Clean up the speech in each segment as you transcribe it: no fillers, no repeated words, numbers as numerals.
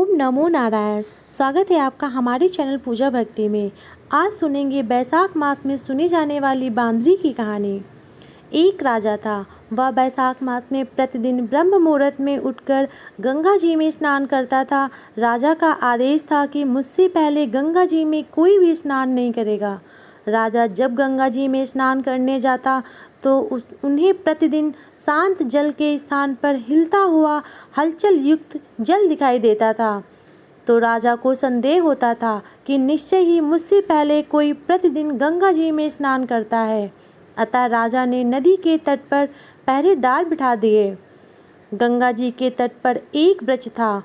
ओम नमो नारायण। स्वागत है आपका हमारे चैनल पूजा भक्ति में। आज सुनेंगे बैसाख मास में सुनी जाने वाली बांदरी की कहानी। एक राजा था। वह बैसाख मास में प्रतिदिन ब्रह्म मुहूर्त में उठकर गंगा जी में स्नान करता था। राजा का आदेश था कि मुझसे पहले गंगा जी में कोई भी स्नान नहीं करेगा। राजा जब गंगा जी में स्नान करने जाता तो उन्हें प्रतिदिन शांत जल के स्थान पर हिलता हुआ हलचल युक्त जल दिखाई देता था। तो राजा को संदेह होता था कि निश्चय ही मुझसे पहले कोई प्रतिदिन गंगा जी में स्नान करता है। अतः राजा ने नदी के तट पर पहरेदार बिठा दिए। गंगा जी के तट पर एक वृक्ष था।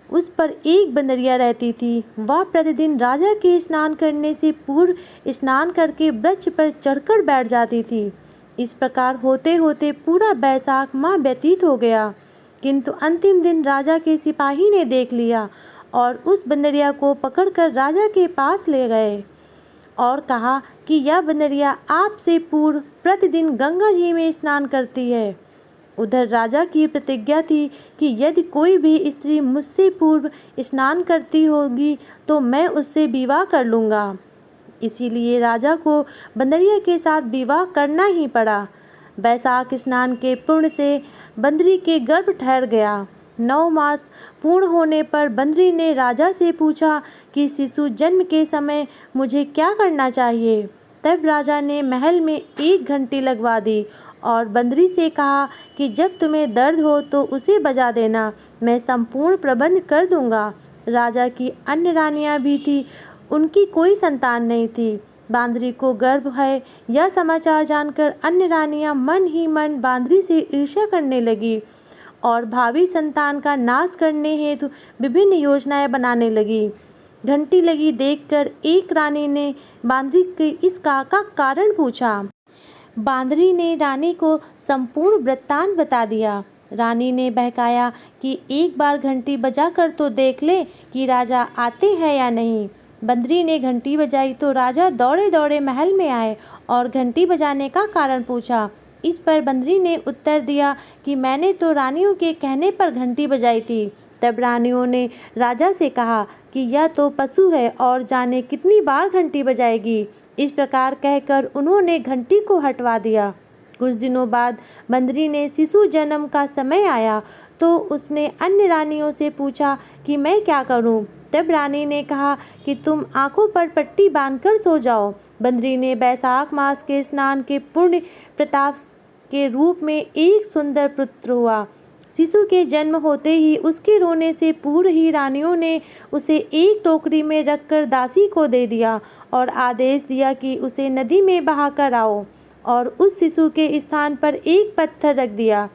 उस पर एक बंदरिया रहती थी। वह प्रतिदिन राजा के स्नान करने से पूर्व स्नान करके वृक्ष पर चढ़कर बैठ जाती थी। इस प्रकार होते होते पूरा बैसाख माह व्यतीत हो गया, किंतु अंतिम दिन राजा के सिपाही ने देख लिया और उस बंदरिया को पकड़कर राजा के पास ले गए और कहा कि यह बंदरिया आपसे पूर्व प्रतिदिन गंगा जी में स्नान करती है। उधर राजा की प्रतिज्ञा थी कि यदि कोई भी स्त्री मुझसे पूर्व स्नान करती होगी तो मैं उससे विवाह कर लूँगा। इसीलिए राजा को बंदरिया के साथ विवाह करना ही पड़ा। बैसाख स्नान के पुण्य से बंदरी के गर्भ ठहर गया। 9 मास पूर्ण होने पर बंदरी ने राजा से पूछा कि शिशु जन्म के समय मुझे क्या करना चाहिए। तब राजा ने महल में एक घंटी लगवा दी और बंदरी से कहा कि जब तुम्हें दर्द हो तो उसे बजा देना, मैं संपूर्ण प्रबंध कर दूंगा। राजा की अन्य रानियां भी थी, उनकी कोई संतान नहीं थी। बांदरी को गर्भ है यह समाचार जानकर अन्य रानियां मन ही मन बांदरी से ईर्ष्या करने लगी और भावी संतान का नाश करने हेतु विभिन्न योजनाएं बनाने लगी। घंटी लगी देखकर एक रानी ने बांदरी के इस का कारण पूछा। बांदरी ने रानी को संपूर्ण वृत्तांत बता दिया। रानी ने बहकाया कि एक बार घंटी बजाकर तो देख ले कि राजा आते हैं या नहीं। बंदरी ने घंटी बजाई तो राजा दौड़े दौड़े महल में आए और घंटी बजाने का कारण पूछा। इस पर बंदरी ने उत्तर दिया कि मैंने तो रानियों के कहने पर घंटी बजाई थी। तब रानियों ने राजा से कहा कि यह तो पशु है और जाने कितनी बार घंटी बजाएगी। इस प्रकार कहकर उन्होंने घंटी को हटवा दिया। कुछ दिनों बाद बंदरी ने शिशु जन्म का समय आया तो उसने अन्य रानियों से पूछा कि मैं क्या करूं। तब रानी ने कहा कि तुम आंखों पर पट्टी बांधकर सो जाओ। बंदरी ने बैसाख मास के स्नान के पुण्य प्रताप के रूप में एक सुंदर पुत्र हुआ। शिशु के जन्म होते ही उसके रोने से पूर्व ही रानियों ने उसे एक टोकरी में रखकर दासी को दे दिया और आदेश दिया कि उसे नदी में बहाकर आओ और उस शिशु के स्थान पर एक पत्थर रख दिया।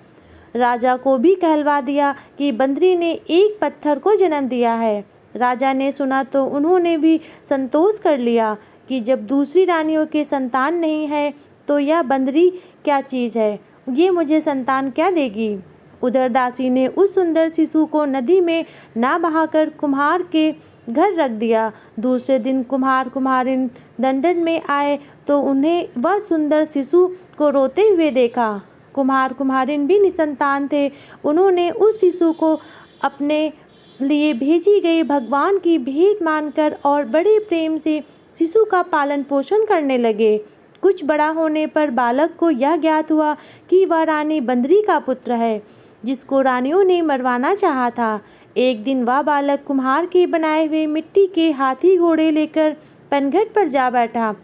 राजा को भी कहलवा दिया कि बंदरी ने एक पत्थर को जन्म दिया है। राजा ने सुना तो उन्होंने भी संतोष कर लिया कि जब दूसरी रानियों के संतान नहीं है तो यह बंदरी क्या चीज़ है, ये मुझे संतान क्या देगी। उधर दासी ने उस सुंदर शिशु को नदी में ना बहाकर कुम्हार के घर रख दिया। दूसरे दिन कुम्हार कुम्हारिन दंडन में आए तो उन्हें वह सुंदर शिशु को रोते हुए देखा। कुम्हार कुम्हारिन भी निसंतान थे। उन्होंने उस शिशु को अपने लिए भेजी गई भगवान की भेंट मानकर और बड़े प्रेम से शिशु का पालन पोषण करने लगे। कुछ बड़ा होने पर बालक को यह ज्ञात हुआ कि वह रानी बंदरी का पुत्र है, जिसको रानियों ने मरवाना चाहा था। एक दिन वह बालक कुम्हार के बनाए हुए मिट्टी के हाथी घोड़े लेकर पनघट पर जा बैठा।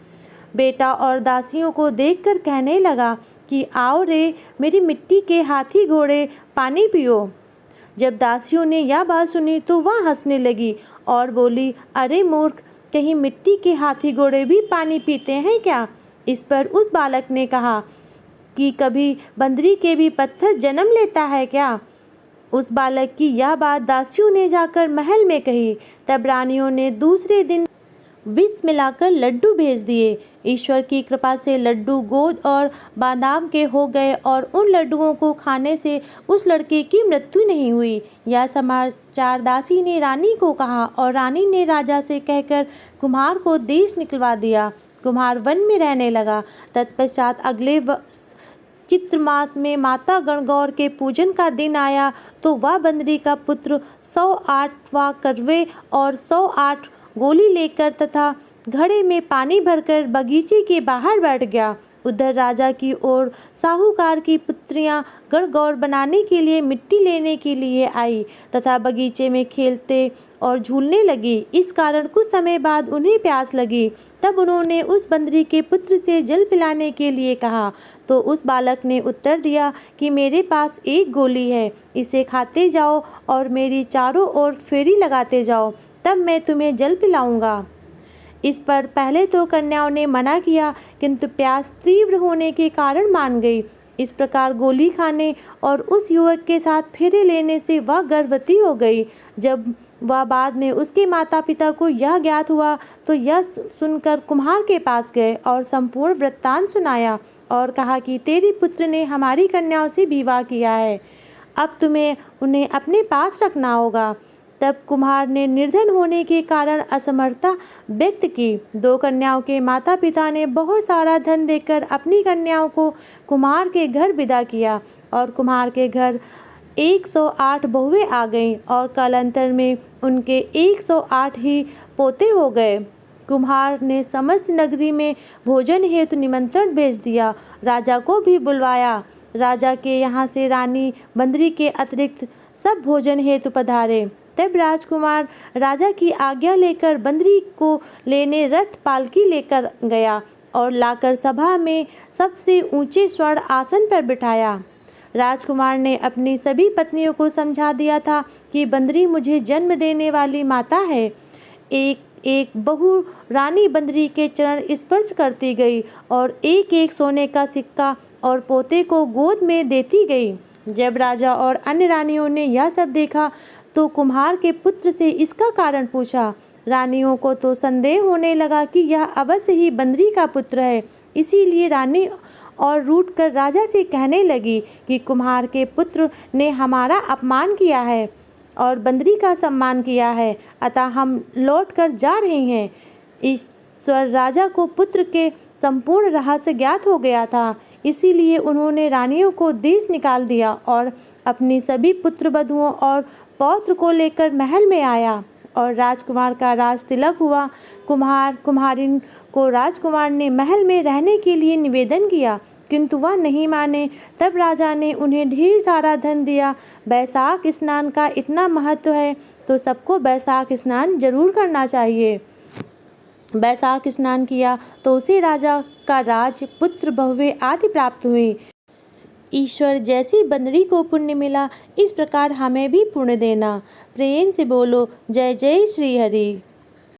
बेटा और दासियों को देखकर कहने लगा कि आओ रे मेरी मिट्टी के हाथी घोड़े, पानी पियो। जब दासियों ने यह बात सुनी तो वह हंसने लगी और बोली, अरे मूर्ख, कहीं मिट्टी के हाथी घोड़े भी पानी पीते हैं क्या। इस पर उस बालक ने कहा कि कभी बंदरी के भी पत्थर जन्म लेता है क्या। उस बालक की यह बात दासियों ने जाकर महल में कही। तब रानियों ने दूसरे दिन विष मिलाकर लड्डू भेज दिए। ईश्वर की कृपा से लड्डू गोद और बादाम के हो गए और उन लड्डुओं को खाने से उस लड़के की मृत्यु नहीं हुई। यह समाचार दासी ने रानी को कहा और रानी ने राजा से कहकर कुम्हार को देश निकलवा दिया। कुम्हार वन में रहने लगा। तत्पश्चात अगले वर्ष चित्र मास में माता गणगौर के पूजन का दिन आया तो वह बंदरी का पुत्र 108वां करवे और 108 गोली लेकर तथा घड़े में पानी भरकर बगीचे के बाहर बैठ गया। उधर राजा की ओर साहूकार की पुत्रियां गणगौर बनाने के लिए मिट्टी लेने के लिए आई तथा बगीचे में खेलते और झूलने लगी। इस कारण कुछ समय बाद उन्हें प्यास लगी। तब उन्होंने उस बंदरी के पुत्र से जल पिलाने के लिए कहा तो उस बालक ने उत्तर दिया कि मेरे पास एक गोली है, इसे खाते जाओ और मेरी चारों ओर फेरी लगाते जाओ, तब मैं तुम्हें जल पिलाऊंगा। इस पर पहले तो कन्याओं ने मना किया, किंतु प्यास तीव्र होने के कारण मान गई। इस प्रकार गोली खाने और उस युवक के साथ फेरे लेने से वह गर्भवती हो गई। जब वह बाद में उसके माता पिता को यह ज्ञात हुआ तो यह सुनकर कुम्हार के पास गए और संपूर्ण वृत्तांत सुनाया और कहा कि तेरे पुत्र ने हमारी कन्याओं से विवाह किया है, अब तुम्हें उन्हें अपने पास रखना होगा। तब कुम्हार ने निर्धन होने के कारण असमर्थता व्यक्त की। 2 कन्याओं के माता पिता ने बहुत सारा धन देकर अपनी कन्याओं को कुम्हार के घर विदा किया और कुम्हार के घर 108 बहुएं आ गईं और कालांतर में उनके 108 ही पोते हो गए। कुम्हार ने समस्त नगरी में भोजन हेतु निमंत्रण भेज दिया, राजा को भी बुलवाया। राजा के यहाँ से रानी बंदरी के अतिरिक्त सब भोजन हेतु पधारे। तब राजकुमार राजा की आज्ञा लेकर बंदरी को लेने रथ पालकी लेकर गया और लाकर सभा में सबसे ऊंचे स्वर्ण आसन पर बिठाया। राजकुमार ने अपनी सभी पत्नियों को समझा दिया था कि बंदरी मुझे जन्म देने वाली माता है। एक एक बहू रानी बंदरी के चरण स्पर्श करती गई और एक एक सोने का सिक्का और पोते को गोद में देती गई। जब राजा और अन्य रानियों ने यह सब देखा तो कुम्हार के पुत्र से इसका कारण पूछा। रानियों को तो संदेह होने लगा कि यह अवश्य ही बंदरी का पुत्र है। इसीलिए रानी और रूठ कर राजा से कहने लगी कि कुम्हार के पुत्र ने हमारा अपमान किया है और बंदरी का सम्मान किया है, अतः हम लौट कर जा रहे हैं। ईश्वर राजा को पुत्र के संपूर्ण रहस्य ज्ञात हो गया था, इसीलिए उन्होंने रानियों को देश निकाल दिया और अपनी सभी पुत्र वधुओं और पौत्र को लेकर महल में आया और राजकुमार का राज तिलक हुआ। कुम्हार कुम्हारिन को राजकुमार ने महल में रहने के लिए निवेदन किया, किंतु वह नहीं माने। तब राजा ने उन्हें ढेर सारा धन दिया। बैसाख स्नान का इतना महत्व है तो सबको बैसाख स्नान जरूर करना चाहिए। बैसाख स्नान किया तो उसे राजा का राज, पुत्र, बहुएं आदि प्राप्त हुई। ईश्वर जैसी बंदरी को पुण्य मिला, इस प्रकार हमें भी पुण्य देना। प्रेम से बोलो जय जय श्री हरि।